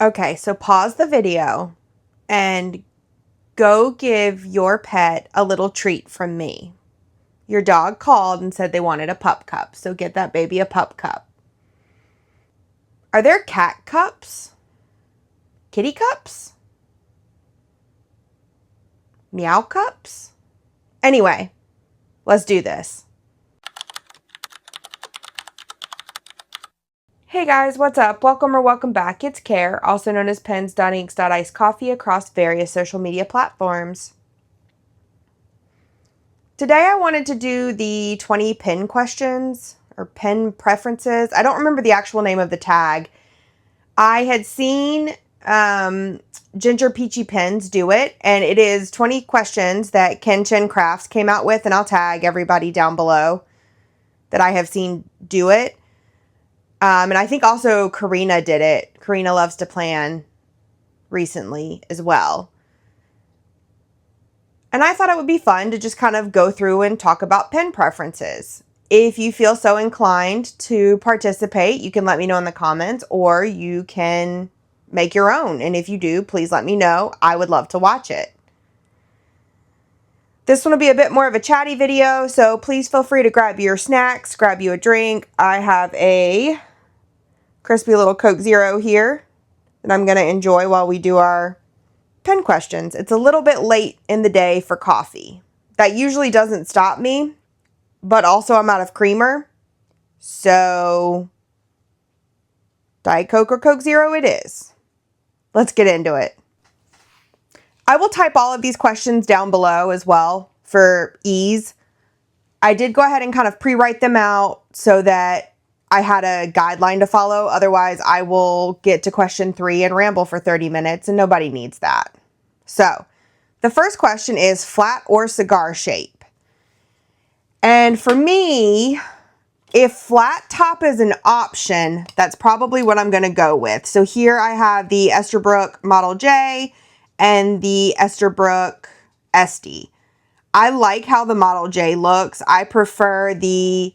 Okay, so pause the video and go give your pet a little treat from me. Your dog called and said they wanted a pup cup, so get that baby a pup cup. Are there cat cups? Kitty cups? Meow cups? Anyway, let's do this. Hey guys, what's up? Welcome or welcome back. It's Care, also known as pens.inks.icedcoffee across various social media platforms. Today I wanted to do the 20 pen questions or pen preferences. I don't remember the actual name of the tag. I had seen Ginger Peachy Pens do it, and it is 20 questions that Kenshin Crafts came out with, and I'll tag everybody down below that I have seen do it. And I think also Karina did it. Karina Loves to Plan recently as well. And I thought it would be fun to just kind of go through and talk about pen preferences. If you feel so inclined to participate, you can let me know in the comments, or you can make your own. And if you do, please let me know. I would love to watch it. This one will be a bit more of a chatty video, so please feel free to grab your snacks, grab you a drink. I have a crispy little Coke Zero here that I'm going to enjoy while we do our pen questions. It's a little bit late in the day for coffee. That usually doesn't stop me, but also I'm out of creamer. So Diet Coke or Coke Zero it is. Let's get into it. I will type all of these questions down below as well for ease. I did go ahead and kind of pre-write them out so that I had a guideline to follow. Otherwise, I will get to question 3 and ramble for 30 minutes, and nobody needs that. So, the first question is flat or cigar shape. And for me, if flat top is an option, that's probably what I'm going to go with. So here I have the Esterbrook Model J and the Esterbrook SD. I like how the Model J looks. I prefer the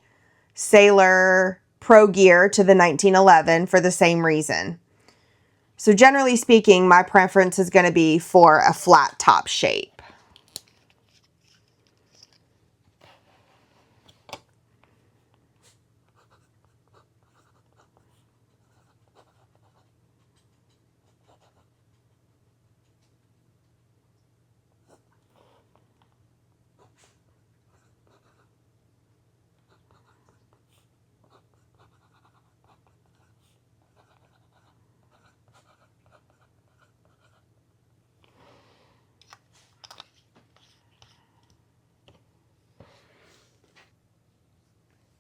Sailor Pro Gear to the 1911 for the same reason. So generally speaking, my preference is going to be for a flat top shape.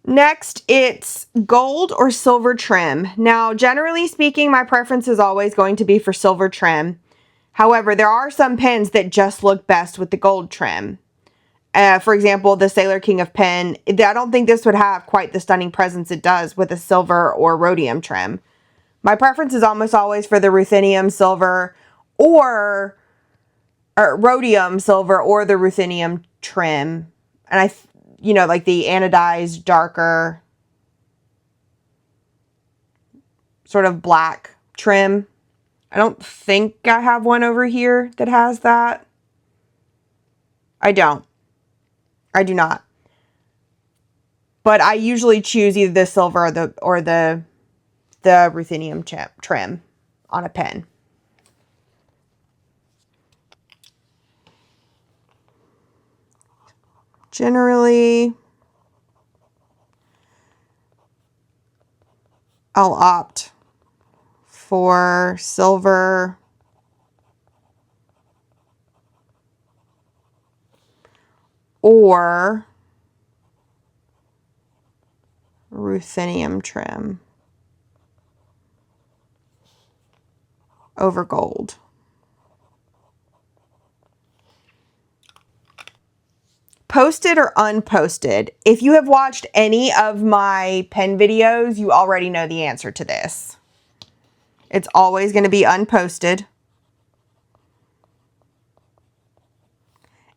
Next, it's gold or silver trim. Now, generally speaking, my preference is always going to be for silver trim. However, there are some pens that just look best with the gold trim. For example, the Sailor King of Pen. I don't think this would have quite the stunning presence it does with a silver or rhodium trim. My preference is almost always for the ruthenium silver or rhodium silver or the ruthenium trim. And like the anodized, darker, sort of black trim. I don't think I have one over here that has that. I don't. I do not. But I usually choose either the silver or the ruthenium trim on a pen. Generally, I'll opt for silver or ruthenium trim over gold. Posted or unposted? If you have watched any of my pen videos, you already know the answer to this. It's always going to be unposted.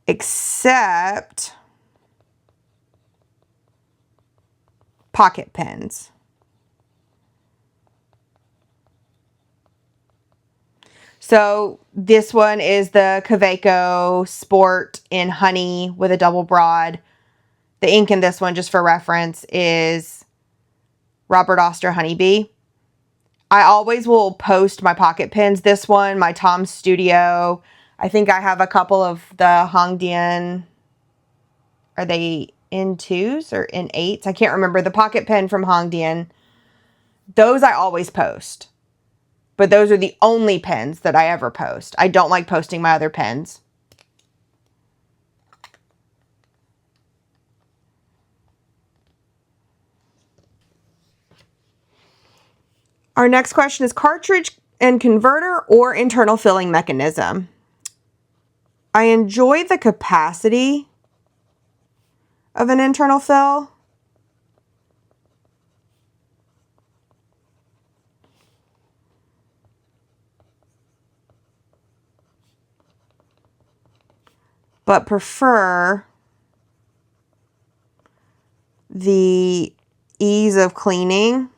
Except pocket pens. So this one is the Kaweco Sport in Honey with a double broad. The ink in this one, just for reference, is Robert Oster Honeybee. I always will post my pocket pens. This one, my Tom's Studio. I think I have a couple of the Hongdian. Are they in 2s or in 8s? I can't remember. The pocket pen from Hongdian. Those I always post. But those are the only pens that I ever post. I don't like posting my other pens. Our next question is cartridge and converter or internal filling mechanism. I enjoy the capacity of an internal fill. But prefer the ease of cleaning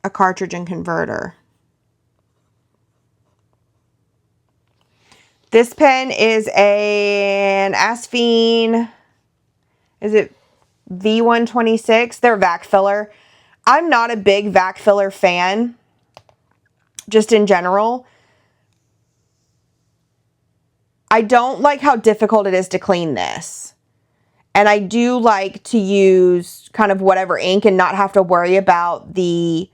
a cartridge and converter. This pen is an Asphene, is it V126? They're vac filler. I'm not a big vac filler fan, just in general. I don't like how difficult it is to clean this. And I do like to use kind of whatever ink and not have to worry about the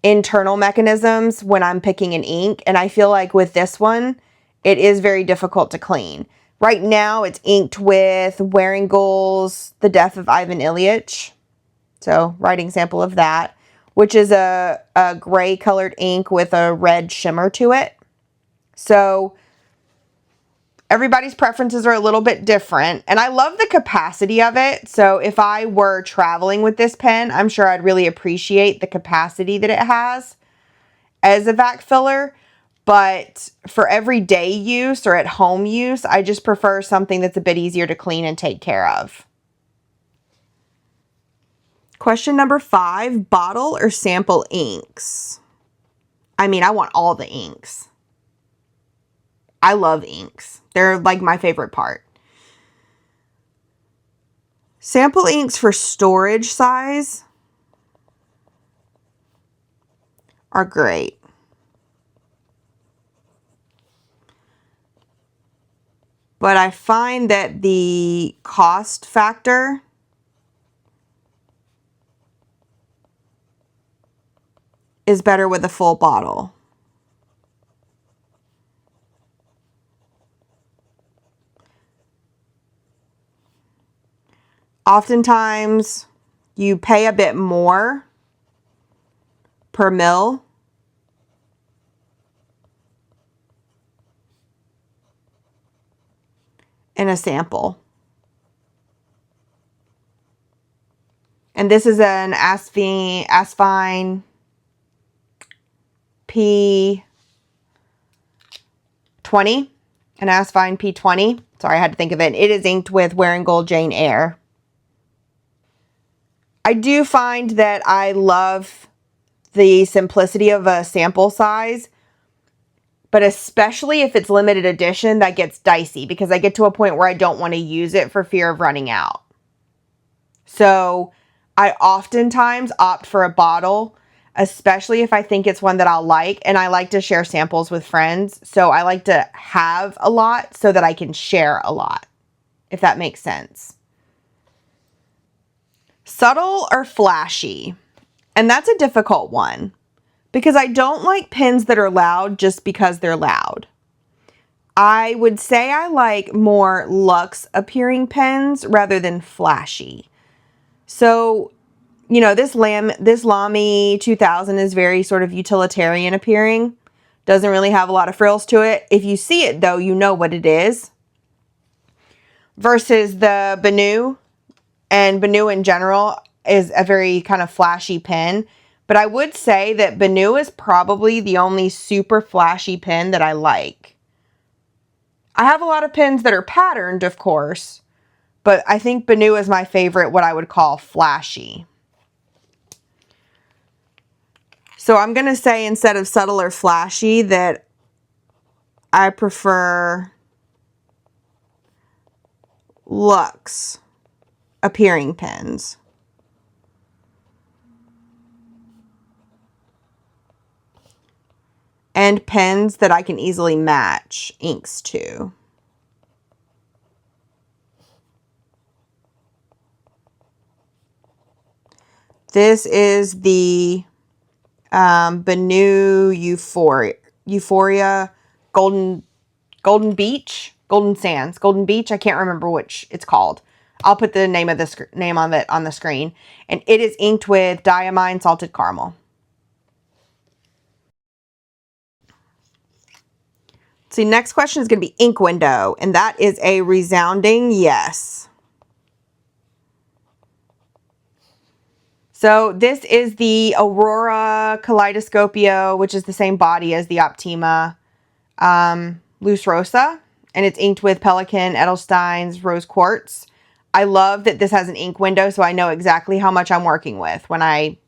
internal mechanisms when I'm picking an ink. And I feel like with this one, it is very difficult to clean. Right now, it's inked with Waringol's The Death of Ivan Ilyich. So, writing sample of that, which is a gray colored ink with a red shimmer to it. So, everybody's preferences are a little bit different. And I love the capacity of it. So, if I were traveling with this pen, I'm sure I'd really appreciate the capacity that it has as a vac filler. But for everyday use or at home use, I just prefer something that's a bit easier to clean and take care of. Question number 5, bottle or sample inks? I mean, I want all the inks. I love inks. They're like my favorite part. Sample inks for storage size are great. But I find that the cost factor is better with a full bottle. Oftentimes, you pay a bit more per mil in a sample. And this is an Asphene P20, an Asphene P20. Sorry, I had to think of it. It is inked with Waringol Jane Eyre. I do find that I love the simplicity of a sample size, but especially if it's limited edition, that gets dicey because I get to a point where I don't want to use it for fear of running out. So I oftentimes opt for a bottle, especially if I think it's one that I'll like, and I like to share samples with friends. So I like to have a lot so that I can share a lot, if that makes sense. Subtle or flashy? And that's a difficult one because I don't like pens that are loud just because they're loud. I would say I like more luxe appearing pens rather than flashy. So, you know, this Lamy 2000 is very sort of utilitarian appearing. Doesn't really have a lot of frills to it. If you see it though, you know what it is. Versus the Benu, and Benu in general is a very kind of flashy pen. But I would say that Benu is probably the only super flashy pen that I like. I have a lot of pens that are patterned, of course, but I think Benu is my favorite, what I would call flashy. So I'm going to say instead of subtle or flashy that I prefer luxe appearing pens. And pens that I can easily match inks to. This is the Benu Euphoria Golden Beach, Golden Sands, Golden Beach. I can't remember which it's called. I'll put the name of the name of it on the screen. And it is inked with Diamine Salted Caramel. See, next question is going to be ink window, and that is a resounding yes. So this is the Aurora Kaleidoscopio, which is the same body as the Optima Luz Rosa, and it's inked with Pelikan Edelstein's Rose Quartz. I love that this has an ink window, so I know exactly how much I'm working with when I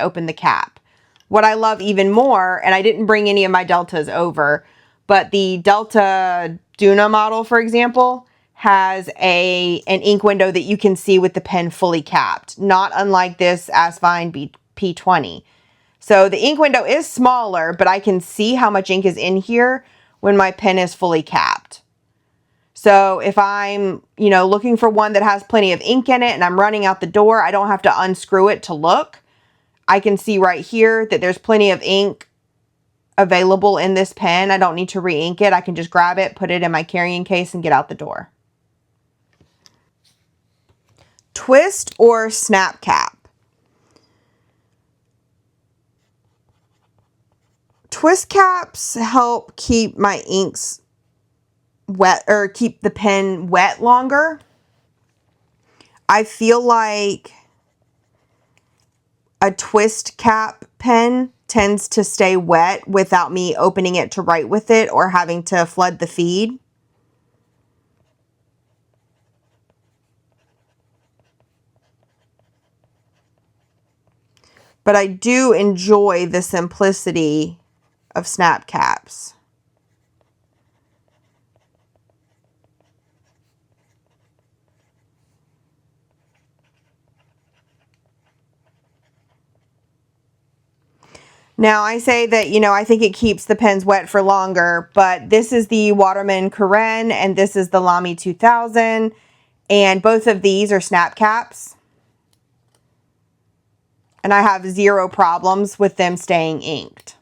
open the cap. What I love even more, and I didn't bring any of my Deltas over, but the Delta Duna model, for example, has an ink window that you can see with the pen fully capped, not unlike this Asvine P20. So the ink window is smaller, but I can see how much ink is in here when my pen is fully capped. So if I'm, looking for one that has plenty of ink in it and I'm running out the door, I don't have to unscrew it to look. I can see right here that there's plenty of ink available in this pen. I don't need to re-ink it. I can just grab it, put it in my carrying case, and get out the door. Twist or snap cap? Twist caps help keep my inks wet, or keep the pen wet longer. I feel like a twist cap pen tends to stay wet without me opening it to write with it or having to flood the feed. But I do enjoy the simplicity of snap caps. Now, I say that, I think it keeps the pens wet for longer, but this is the Waterman Karen, and this is the Lamy 2000, and both of these are snap caps. And I have zero problems with them staying inked.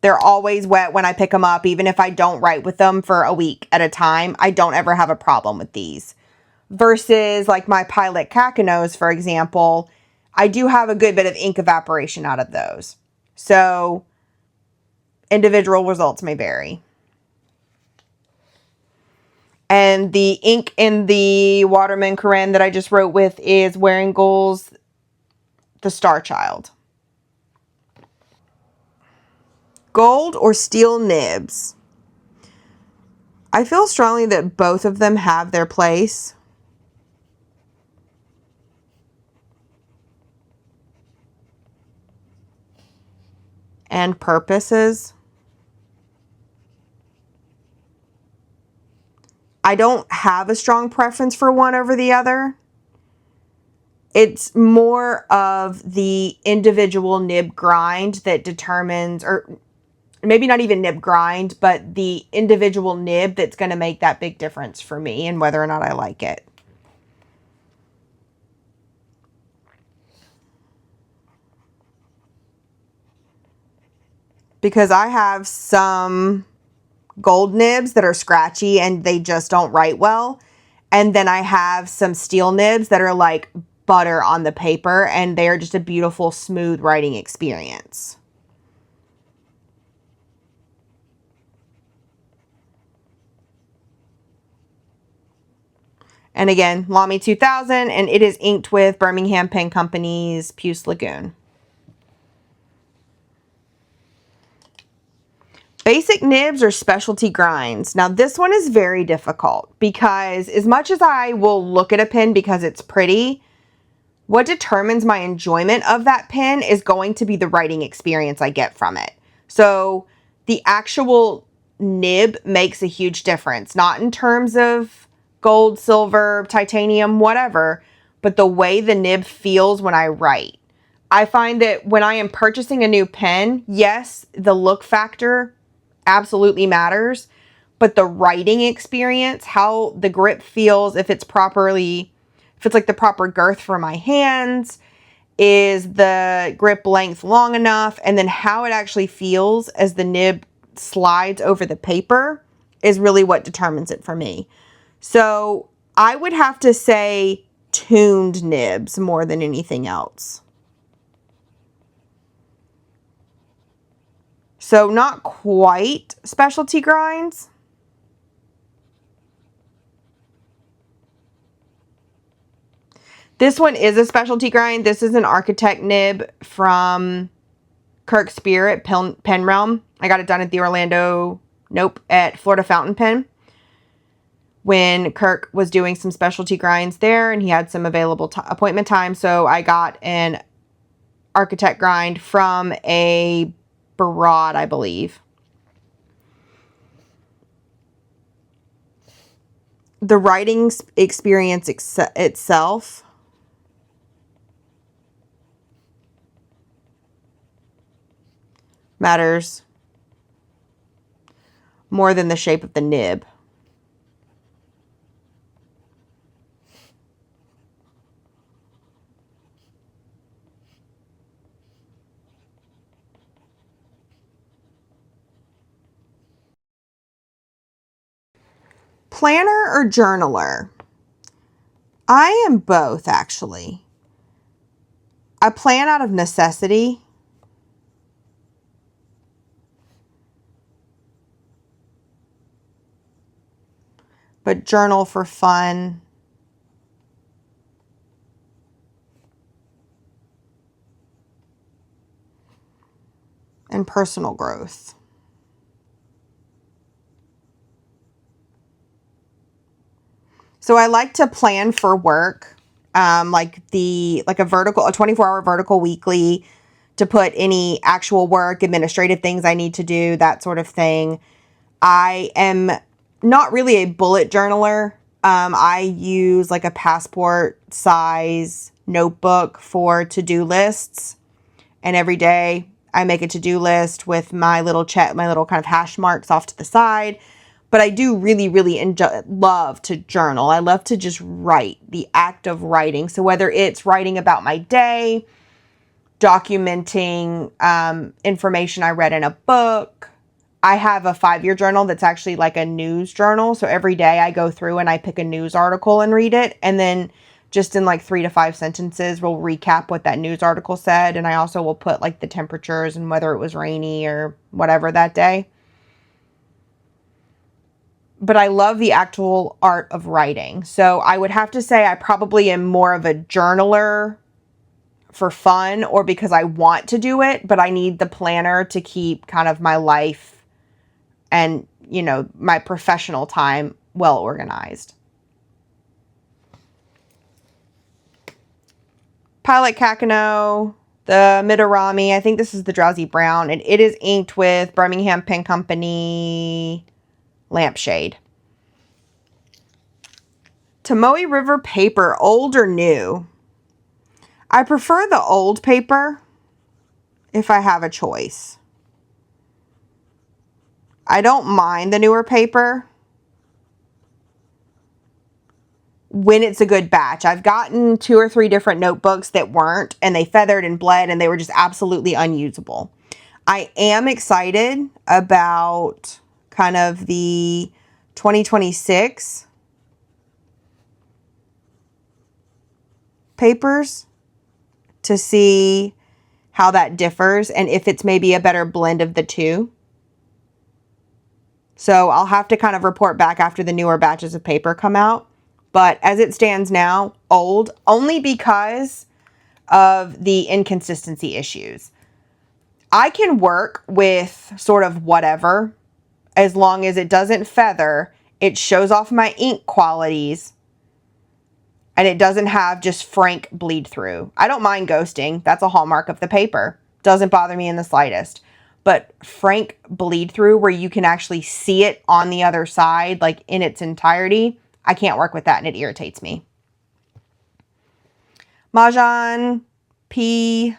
They're always wet when I pick them up, even if I don't write with them for a week at a time. I don't ever have a problem with these. Versus like my Pilot Kakanos, for example, I do have a good bit of ink evaporation out of those. So individual results may vary. And the ink in the Waterman Karen that I just wrote with is Waringall's The Star Child. Gold or steel nibs? I feel strongly that both of them have their place. And purposes. I don't have a strong preference for one over the other. It's more of the individual nib grind that determines, or maybe not even nib grind, but the individual nib that's going to make that big difference for me and whether or not I like it. Because I have some gold nibs that are scratchy and they just don't write well. And then I have some steel nibs that are like butter on the paper and they're just a beautiful, smooth writing experience. And again, Lamy 2000, and it is inked with Birmingham Pen Company's Puce Lagoon. Basic nibs or specialty grinds. Now this one is very difficult because as much as I will look at a pen because it's pretty, what determines my enjoyment of that pen is going to be the writing experience I get from it. So the actual nib makes a huge difference, not in terms of gold, silver, titanium, whatever, but the way the nib feels when I write. I find that when I am purchasing a new pen, yes, the look factor absolutely matters, but the writing experience, how the grip feels, if it's like the proper girth for my hands, is the grip length long enough, and then how it actually feels as the nib slides over the paper is really what determines it for me. So I would have to say tuned nibs more than anything else. So not quite specialty grinds. This one is a specialty grind. This is an Architect nib from Kirk Spirit Pen Realm. I got it done at the at Florida Fountain Pen when Kirk was doing some specialty grinds there, and he had some available appointment time. So I got an Architect grind from a Barad, I believe. The writing experience itself matters more than the shape of the nib. Planner or journaler? I am both, actually. I plan out of necessity. But journal for fun. And personal growth. So I like to plan for work, like a 24-hour vertical weekly, to put any actual work, administrative things I need to do, that sort of thing. I am not really a bullet journaler. I use like a passport size notebook for to-do lists. And every day I make a to-do list with my little kind of hash marks off to the side. But I do really, really love to journal. I love to just write, the act of writing. So whether it's writing about my day, documenting information I read in a book. I have a 5-year journal that's actually like a news journal. So every day I go through and I pick a news article and read it. And then just in like 3 to 5 sentences, we'll recap what that news article said. And I also will put like the temperatures and whether it was rainy or whatever that day. But I love the actual art of writing. So I would have to say I probably am more of a journaler for fun or because I want to do it, but I need the planner to keep kind of my life and, my professional time well organized. Pilot Kakano, the Midarami, I think this is the Drowsy Brown, and it is inked with Birmingham Pen Company Lampshade. Tomoe River paper, old or new? I prefer the old paper if I have a choice. I don't mind the newer paper when it's a good batch. I've gotten 2 or 3 different notebooks that weren't, and they feathered and bled, and they were just absolutely unusable. I am excited about kind of the 2026 papers to see how that differs and if it's maybe a better blend of the two. So I'll have to kind of report back after the newer batches of paper come out. But as it stands now, old, only because of the inconsistency issues. I can work with sort of whatever, as long as it doesn't feather, it shows off my ink qualities, And it doesn't have just frank bleed through. I don't mind ghosting. That's a hallmark of the paper. Doesn't bother me in the slightest. But frank bleed through where you can actually see it on the other side, like in its entirety, I can't work with that and it irritates me. Mahjong P.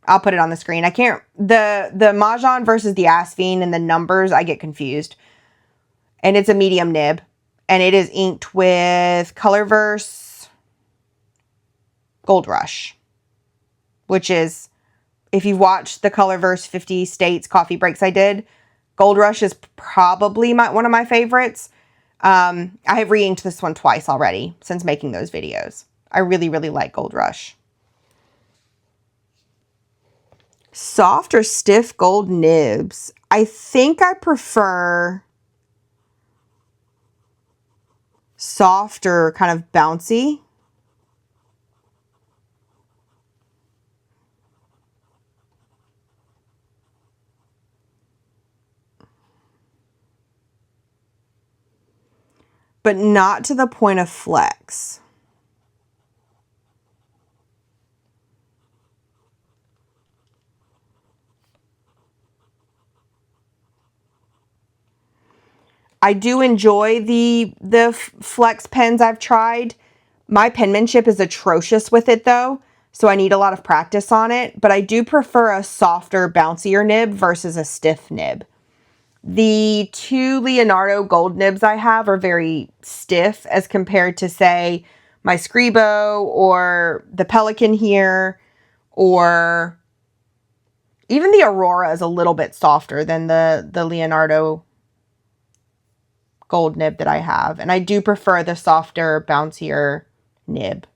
I'll put it on the screen. I can't, the Mahjong versus the Asphine and the numbers, I get confused. And it's a medium nib. And it is inked with Colorverse Gold Rush. Which is, if you've watched the Colorverse 50 States coffee breaks I did, Gold Rush is probably one of my favorites. I have re-inked this one twice already since making those videos. I really, really like Gold Rush. Soft or stiff gold nibs? I think I prefer soft or kind of bouncy. But not to the point of flex. I do enjoy the flex pens I've tried. My penmanship is atrocious with it though, so I need a lot of practice on it. But I do prefer a softer, bouncier nib versus a stiff nib. The two Leonardo gold nibs I have are very stiff as compared to, say, my Scribo or the Pelican here, or even the Aurora is a little bit softer than the Leonardo gold nib that I have. And I do prefer the softer, bouncier nib.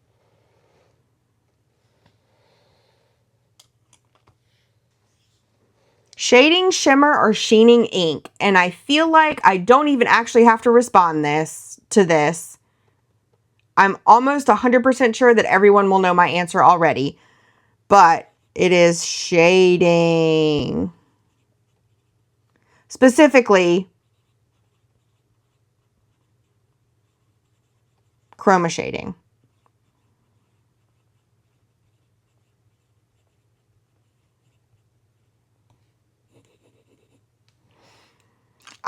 Shading, shimmer, or sheening ink. And I feel like I don't even actually have to respond to this. I'm almost 100% sure that everyone will know my answer already. But it is shading. Specifically, chroma shading.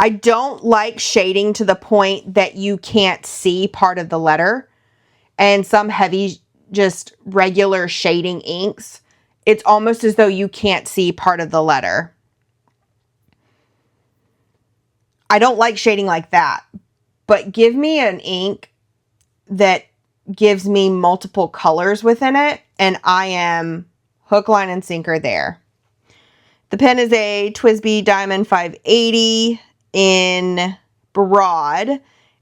I don't like shading to the point that you can't see part of the letter. And some heavy, just regular shading inks, it's almost as though you can't see part of the letter. I don't like shading like that. But give me an ink that gives me multiple colors within it, and I am hook, line, and sinker there. The pen is a TWSBI Diamond 580 in broad,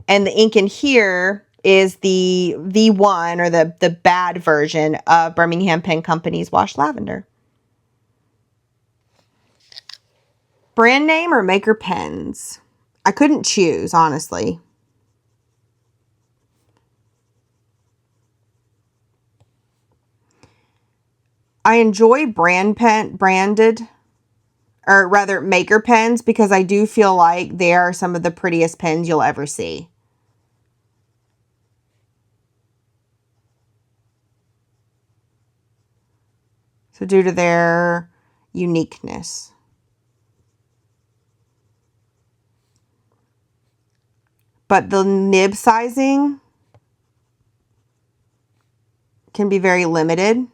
and the ink in here is the V1 or the bad version of Birmingham Pen Company's Wash Lavender. Brand name or maker pens? I couldn't choose, honestly. I enjoy branded, or rather maker pens, because I do feel like they are some of the prettiest pens you'll ever see. So due to their uniqueness. But the nib sizing can be very limited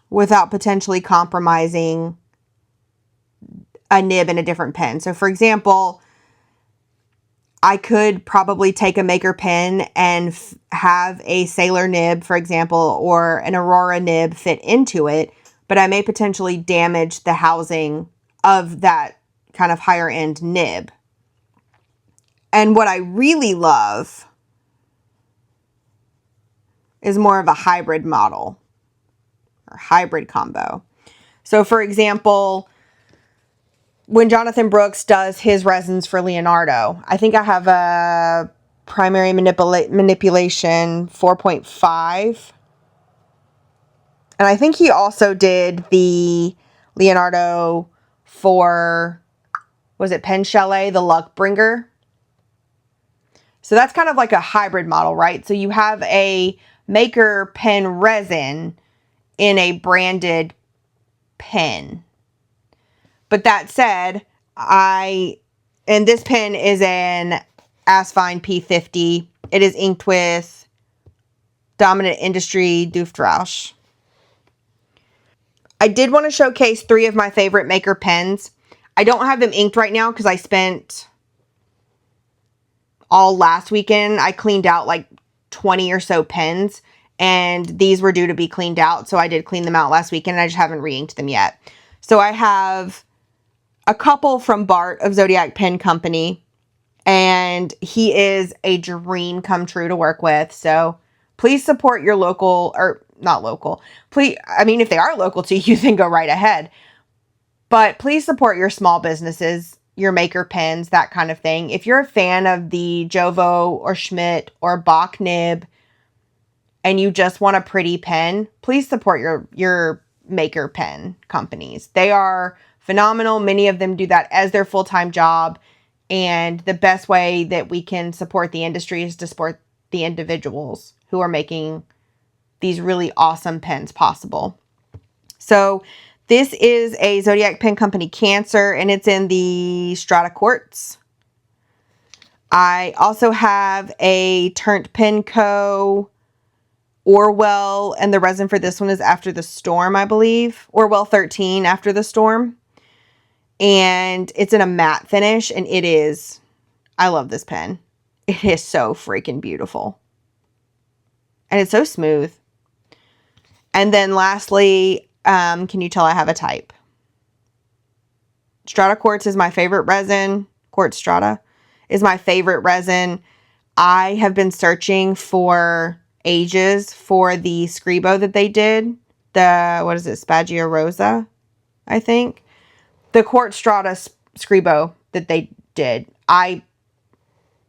without potentially compromising a nib in a different pen. So for example, I could probably take a maker pen and have a Sailor nib, for example, or an Aurora nib fit into it, but I may potentially damage the housing of that kind of higher end nib. And what I really love is more of a hybrid model or hybrid combo. So for example, when Jonathan Brooks does his resins for Leonardo, I think I have a primary manipulation 4.5. And I think he also did the Leonardo for was it Pen Chalet, the Luck Bringer? So that's kind of like a hybrid model, right? So you have a maker pen resin in a branded pen. But that said, and this pen is an Asfine P50. It is inked with Dominant Industry Duftrausch. I did want to showcase 3 of my favorite maker pens. I don't have them inked right now because I spent all last weekend. I cleaned out like 20 or so pens, and these were due to be cleaned out. So I did clean them out last weekend, and I just haven't re-inked them yet. So I have a couple from Bart of Zodiac Pen Company, and he is a dream come true to work with. So please support your local, or not local. Please, I mean, if they are local to you, then go right ahead. But please support your small businesses, your maker pens, that kind of thing. If you're a fan of the Jovo or Schmidt or Bach nib and you just want a pretty pen, please support your maker pen companies. They are phenomenal. Many of them do that as their full-time job. And the best way that we can support the industry is to support the individuals who are making these really awesome pens possible. So this is a Zodiac Pen Company Cancer, and it's in the Strata Quartz. I also have a Turnt Pen Co. Orwell, and the resin for this one is After the Storm, I believe. Orwell 13, After the Storm. And it's in a matte finish, and it is, I love this pen. It is so freaking beautiful. And it's so smooth. And then lastly, can you tell I have a type? Strata Quartz is my favorite resin. Quartz Strata is my favorite resin. I have been searching for ages for the Scribo that they did. The, what is it, Spaggia Rosa, I think. The Quartz Strata Scribo that they did. I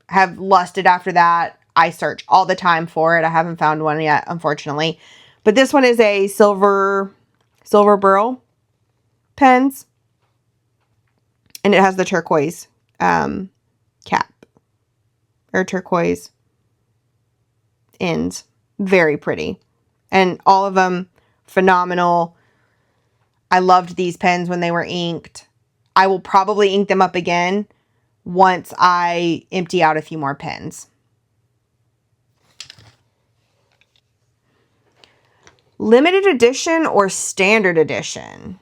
have lusted after that. I search all the time for it. I haven't found one yet, unfortunately. But this one is a silver burl pens. And it has the turquoise cap. Or turquoise ends. Very pretty. And all of them phenomenal. I loved these pens when they were inked. I will probably ink them up again once I empty out a few more pens. Limited edition or standard edition?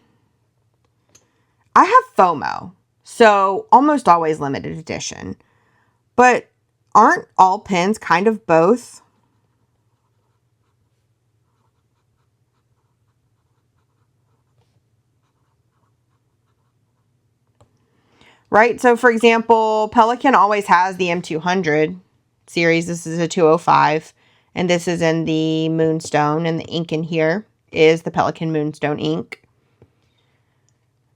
I have FOMO, so almost always limited edition. But aren't all pens kind of both? Right? So, for example, Pelikan always has the M200 series. This is a 205. And this is in the Moonstone. And the ink in here is the Pelikan Moonstone ink.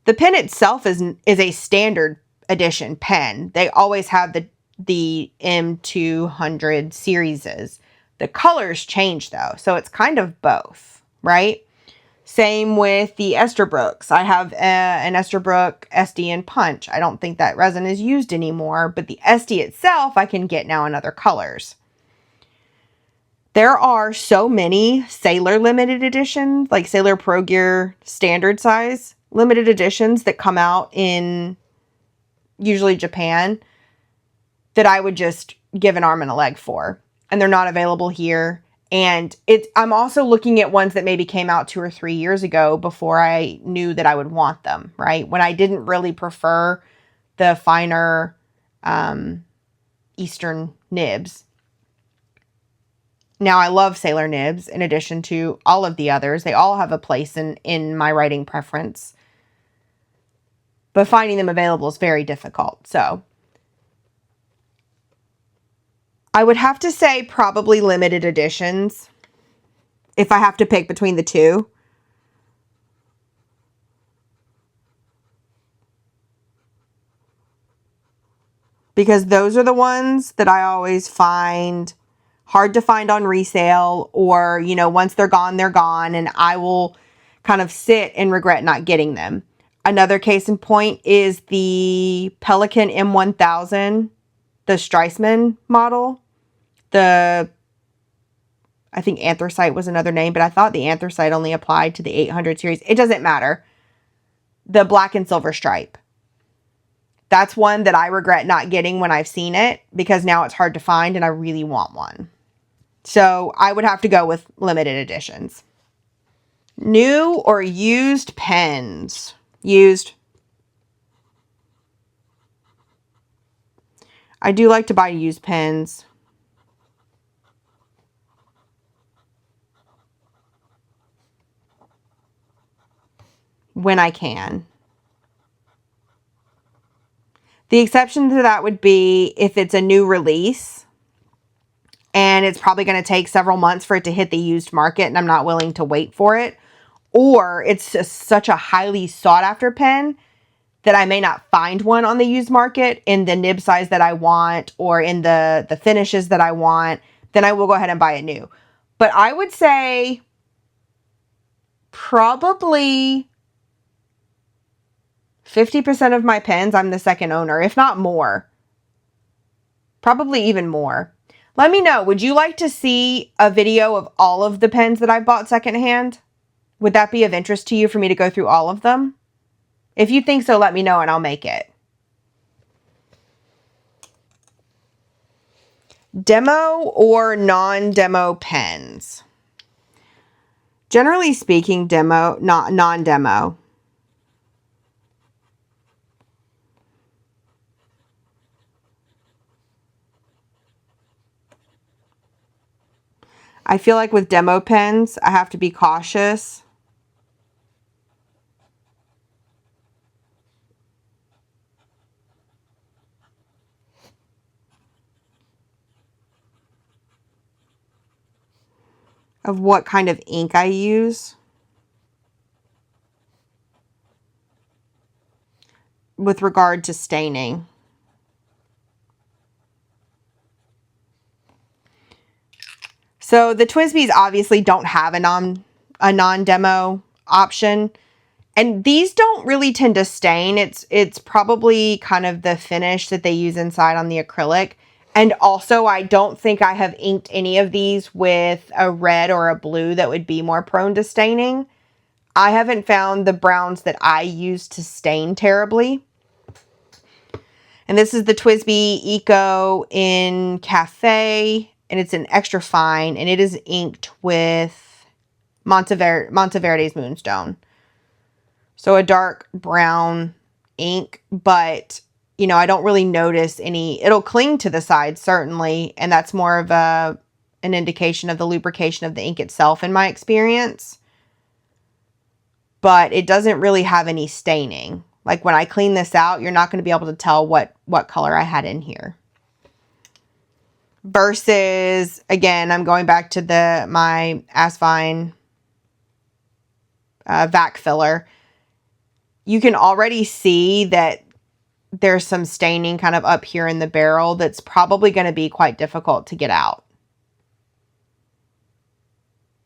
The pen itself is a standard edition pen. They always have the M200 series. The colors change, though. So it's kind of both, right? Same with the Esterbrooks. I have an Esterbrook SD in Punch. I don't think that resin is used anymore, but the SD itself I can get now in other colors. There are so many Sailor limited editions, like Sailor Pro Gear standard size limited editions that come out in usually Japan that I would just give an arm and a leg for. And they're not available here. And I'm also looking at ones that maybe came out 2 or 3 years ago before I knew that I would want them, right? When I didn't really prefer the finer Eastern nibs. Now, I love Sailor nibs in addition to all of the others. They all have a place in my writing preference. But finding them available is very difficult. So I would have to say probably limited editions if I have to pick between the two. Because those are the ones that I always find hard to find on resale, or, you know, once they're gone, and I will kind of sit and regret not getting them. Another case in point is the Pelikan M1000, the Streisman model. I think anthracite was another name, but I thought the anthracite only applied to the 800 series. It doesn't matter. The black and silver stripe. That's one that I regret not getting when I've seen it because now it's hard to find and I really want one. So I would have to go with limited editions. New or used pens? Used. I do like to buy used pens. When I can. The exception to that would be if it's a new release and it's probably going to take several months for it to hit the used market and I'm not willing to wait for it. Or it's just such a highly sought after pen that I may not find one on the used market in the nib size that I want or in the finishes that I want, then I will go ahead and buy it new. But I would say probably 50% of my pens, I'm the second owner, if not more. Probably even more. Let me know, would you like to see a video of all of the pens that I've bought secondhand? Would that be of interest to you for me to go through all of them? If you think so, let me know and I'll make it. Demo or non-demo pens? Generally speaking, demo, not non-demo. I feel like with demo pens, I have to be cautious. Of what kind of ink I use. With regard to staining. So the TWSBIs obviously don't have a non-demo option. And these don't really tend to stain. It's probably kind of the finish that they use inside on the acrylic. And also, I don't think I have inked any of these with a red or a blue that would be more prone to staining. I haven't found the browns that I use to stain terribly. And this is the TWSBI Eco in Cafe. And it's an extra fine. And it is inked with Monteverde's Moonstone. So a dark brown ink, but, you know, I don't really notice any. It'll cling to the side, certainly, and that's more of an indication of the lubrication of the ink itself in my experience. But it doesn't really have any staining. Like when I clean this out, you're not going to be able to tell what color I had in here. Versus, again, I'm going back to my Asvine vac filler. You can already see that there's some staining kind of up here in the barrel that's probably going to be quite difficult to get out.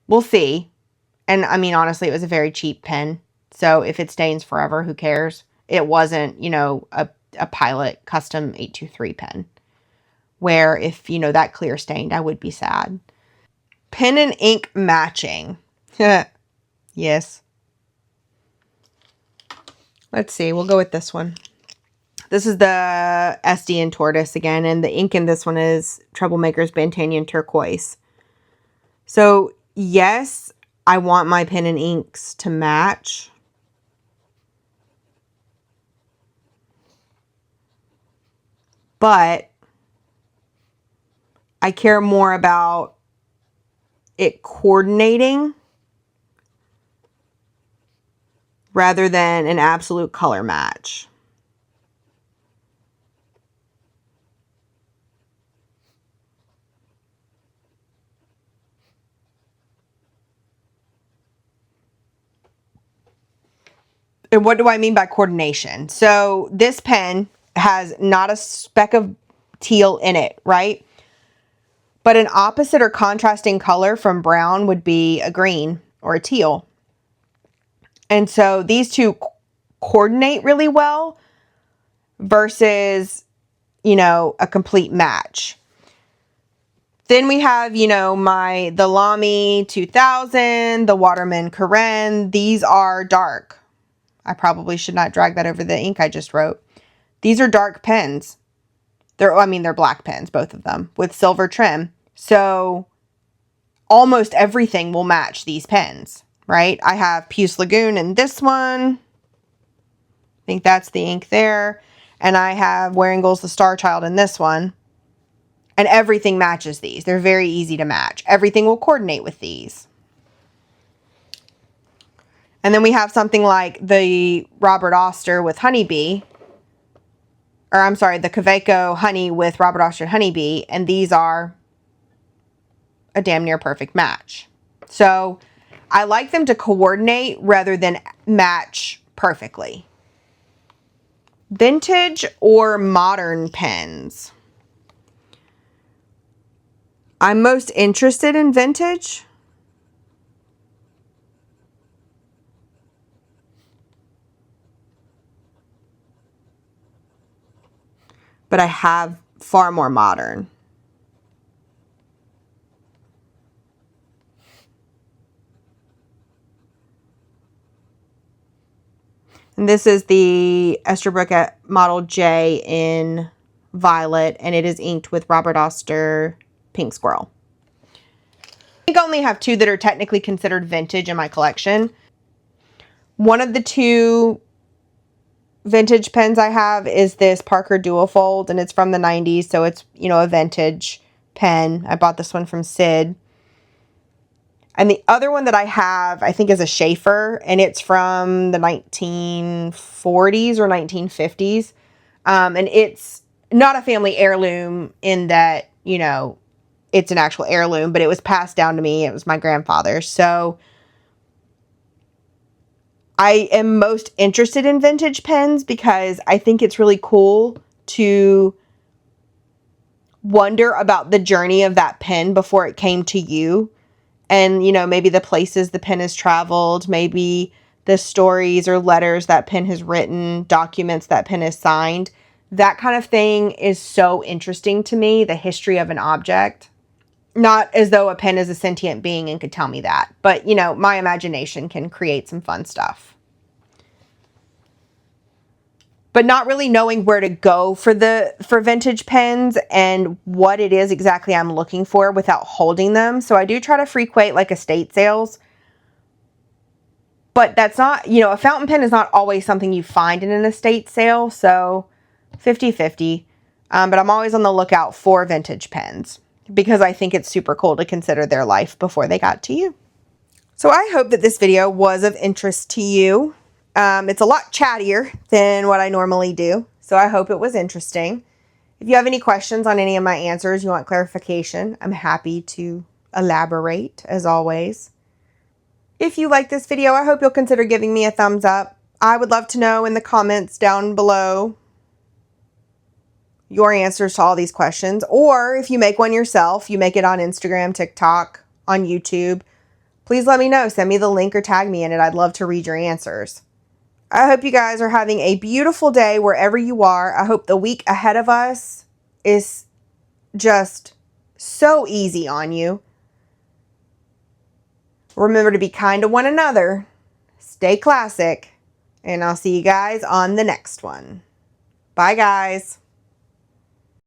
We'll see. And I mean, honestly, it was a very cheap pen. So if it stains forever, who cares? It wasn't, you know, a Pilot Custom 823 pen. Where if, you know, that clear stained, I would be sad. Pen and ink matching. Yes. Let's see. We'll go with this one. This is the SD and Tortoise again. And the ink in this one is Troublemaker's Bantanian Turquoise. So, yes, I want my pen and inks to match. But I care more about it coordinating rather than an absolute color match. And what do I mean by coordination? So this pen has not a speck of teal in it, right? But an opposite or contrasting color from brown would be a green or a teal. And so these two coordinate really well versus, you know, a complete match. Then we have, you know, the Lamy 2000, the Waterman Karen. These are dark. I probably should not drag that over the ink I just wrote. These are dark pens. They're black pens, both of them, with silver trim. So almost everything will match these pens, right? I have Puce Lagoon in this one. I think that's the ink there. And I have Waringall's The Star Child in this one. And everything matches these. They're very easy to match. Everything will coordinate with these. And then we have something like the Robert Oster with Honeybee. Or I'm sorry, the Kaweco Honey with Robert Oster and Honeybee. And these are a damn near perfect match. So I like them to coordinate rather than match perfectly. Vintage or modern pens? I'm most interested in vintage. But I have far more modern. And this is the Esterbrook Model J in violet, and it is inked with Robert Oster Pink Squirrel. I think I only have two that are technically considered vintage in my collection. One of the two vintage pens I have is this Parker Dual Fold, and it's from the 90s, so it's, you know, a vintage pen. I bought this one from Sid. And the other one that I have, I think, is a Schaefer, and it's from the 1940s or 1950s. And it's not a family heirloom in that, you know, it's an actual heirloom, but it was passed down to me. It was my grandfather's. So I am most interested in vintage pens because I think it's really cool to wonder about the journey of that pen before it came to you. And, you know, maybe the places the pen has traveled, maybe the stories or letters that pen has written, documents that pen has signed. That kind of thing is so interesting to me, the history of an object. Not as though a pen is a sentient being and could tell me that. But, you know, my imagination can create some fun stuff. But not really knowing where to go for vintage pens and what it is exactly I'm looking for without holding them. So I do try to frequent like estate sales. But that's not, you know, a fountain pen is not always something you find in an estate sale. So 50-50. But I'm always on the lookout for vintage pens because I think it's super cool to consider their life before they got to you. So I hope that this video was of interest to you. It's a lot chattier than what I normally do, so I hope it was interesting. If you have any questions on any of my answers, you want clarification, I'm happy to elaborate, as always. If you like this video, I hope you'll consider giving me a thumbs up. I would love to know in the comments down below your answers to all these questions, or if you make one yourself, you make it on Instagram, TikTok, on YouTube, please let me know. Send me the link or tag me in it. I'd love to read your answers. I hope you guys are having a beautiful day wherever you are. I hope the week ahead of us is just so easy on you. Remember to be kind to one another. Stay classic. And I'll see you guys on the next one. Bye, guys.